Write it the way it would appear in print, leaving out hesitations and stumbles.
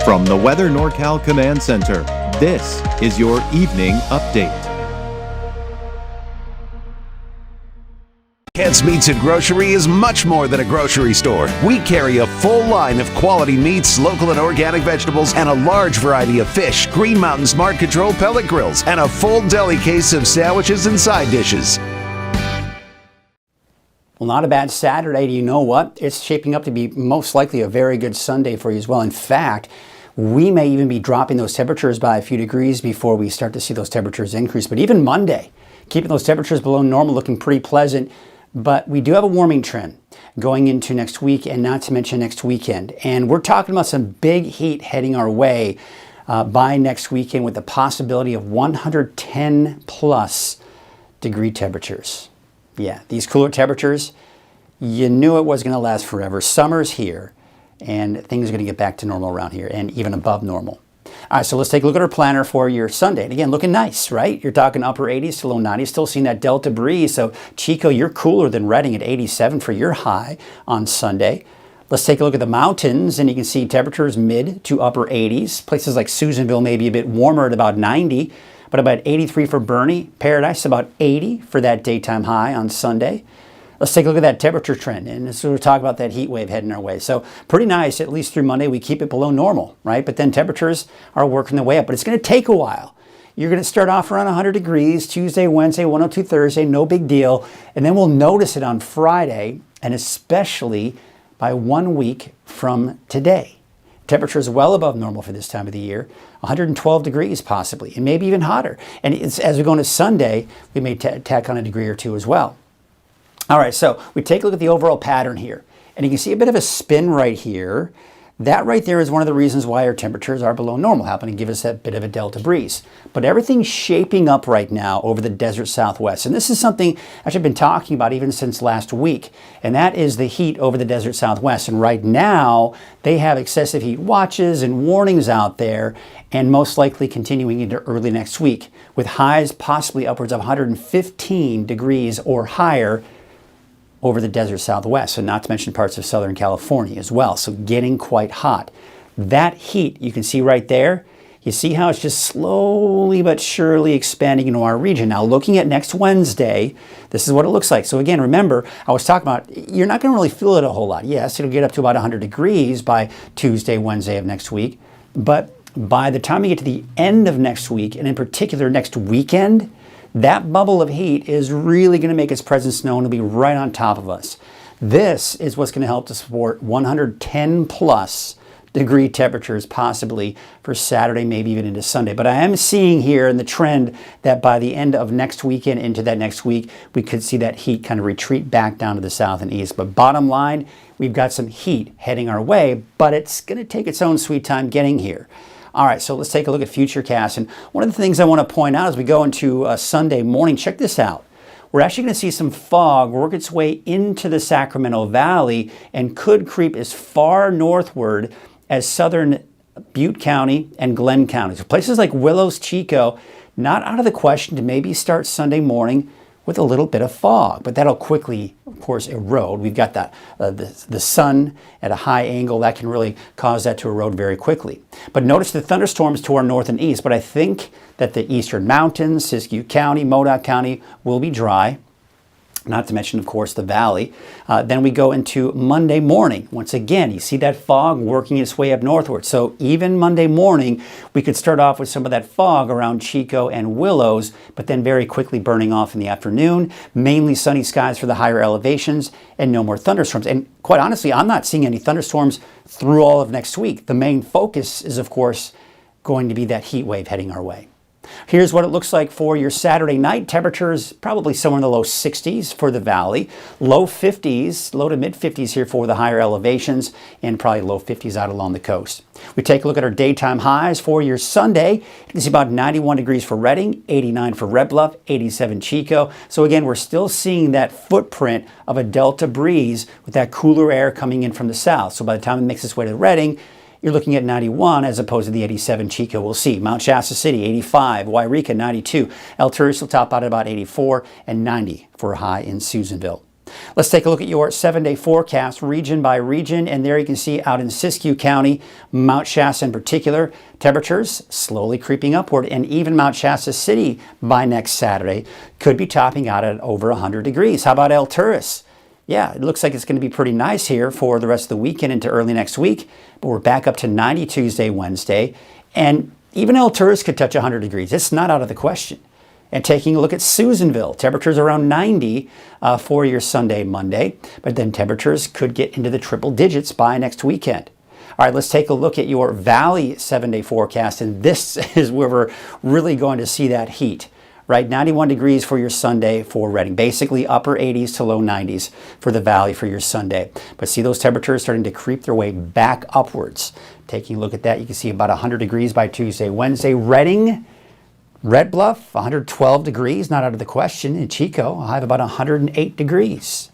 From the Weather NorCal Command Center, this is your evening update. Kent's Meats and Grocery is much more than a grocery store. We carry a full line of quality meats, local and organic vegetables, and a large variety of fish, Green Mountain Smart Control pellet grills, and a full deli case of sandwiches and side dishes. Well, not a bad Saturday. Do you know what? It's shaping up to be most likely a very good Sunday for you as well. In fact, we may even be dropping those temperatures by a few degrees before we start to see those temperatures increase. But even Monday, keeping those temperatures below normal, looking pretty pleasant. But we do have a warming trend going into next week, and not to mention next weekend. And we're talking about some big heat heading our way by next weekend, with the possibility of 110 plus degree temperatures. Yeah, these cooler temperatures, you knew it was going to last forever. Summer's here, and things are going to get back to normal around here, and even above normal. All right, so let's take a look at our planner for your Sunday. And again, looking nice, right? You're talking upper 80s to low 90s, still seeing that Delta breeze. So Chico, you're cooler than Redding at 87 for your high on Sunday. Let's take a look at the mountains, and you can see temperatures mid to upper 80s. Places like Susanville may be a bit warmer at about 90, but about 83 for Bernie. Paradise, about 80 for that daytime high on Sunday. Let's take a look at that temperature trend, and so we'll talk about that heat wave heading our way. So pretty nice, at least through Monday, we keep it below normal, right? But then temperatures are working their way up, but it's going to take a while. You're going to start off around 100 degrees, Tuesday, Wednesday, 102 Thursday, no big deal. And then we'll notice it on Friday, and especially by 1 week from today. Temperatures well above normal for this time of the year, 112 degrees possibly, and maybe even hotter. And as we go into Sunday, we may tack on a degree or two as well. All right, so we take a look at the overall pattern here, and you can see a bit of a spin right here. That right there is one of the reasons why our temperatures are below normal, helping to give us that bit of a delta breeze. But everything's shaping up right now over the desert southwest. And this is something I've been talking about even since last week, and that is the heat over the desert southwest. And right now, they have excessive heat watches and warnings out there, and most likely continuing into early next week, with highs possibly upwards of 115 degrees or higher over the desert southwest, and not to mention parts of Southern California as well. So getting quite hot. That heat you can see right there, you see how it's just slowly but surely expanding into our region. Now looking at next Wednesday, this is what it looks like. So again, remember, I was talking about, you're not going to really feel it a whole lot. Yes, it'll get up to about 100 degrees by Tuesday, Wednesday of next week. But by the time you get to the end of next week, and in particular next weekend, that bubble of heat is really going to make its presence known. It'll be right on top of us. This is what's going to help to support 110 plus degree temperatures possibly for Saturday, maybe even into Sunday. But I am seeing here in the trend that by the end of next weekend into that next week, we could see that heat kind of retreat back down to the south and east. But bottom line, we've got some heat heading our way, but it's going to take its own sweet time getting here. All right, so let's take a look at Futurecast. And one of the things I want to point out as we go into Sunday morning, check this out. We're actually going to see some fog work its way into the Sacramento Valley and could creep as far northward as southern Butte County and Glenn County. So places like Willows, Chico, not out of the question to maybe start Sunday morning with a little bit of fog, but that'll quickly, of course, erode. We've got that the sun at a high angle that can really cause that to erode very quickly. But notice the thunderstorms to our north and east, but I think that the eastern mountains, Siskiyou County, Modoc County will be dry. Not to mention, of course, the valley. Then we go into Monday morning. Once again, you see that fog working its way up northward. So even Monday morning, we could start off with some of that fog around Chico and Willows, but then very quickly burning off in the afternoon. Mainly sunny skies for the higher elevations and no more thunderstorms. And quite honestly, I'm not seeing any thunderstorms through all of next week. The main focus is, of course, going to be that heat wave heading our way. Here's what it looks like for your Saturday night. Temperatures probably somewhere in the low 60s for the valley, low 50s, low to mid 50s here for the higher elevations, and probably low 50s out along the coast. We take a look at our daytime highs for your Sunday. You can see about 91 degrees for Redding, 89 for Red Bluff, 87 Chico. So again, we're still seeing that footprint of a delta breeze with that cooler air coming in from the south. So by the time it makes its way to Redding, you're looking at 91 as opposed to the 87 Chico we'll see. Mount Shasta City, 85. Wairika, 92. El Turice will top out at about 84, and 90 for a high in Susanville. Let's take a look at your 7-day forecast region by region, and there you can see out in Siskiyou County, Mount Shasta in particular, temperatures slowly creeping upward, and even Mount Shasta City by next Saturday could be topping out at over 100 degrees. How about El Turris? Yeah, it looks like it's going to be pretty nice here for the rest of the weekend into early next week, but we're back up to 90 Tuesday, Wednesday, and even El Turris could touch 100 degrees. It's not out of the question. And taking a look at Susanville, temperatures around 90 for your Sunday, Monday, but then temperatures could get into the triple digits by next weekend. All right, let's take a look at your Valley 7-day forecast, and this is where we're really going to see that heat. Right, 91 degrees for your Sunday for Redding, basically upper 80s to low 90s for the Valley for your Sunday. But see those temperatures starting to creep their way back upwards. Taking a look at that, you can see about 100 degrees by Tuesday, Wednesday. Redding, Red Bluff, 112 degrees, not out of the question. In Chico, I'll have about 108 degrees.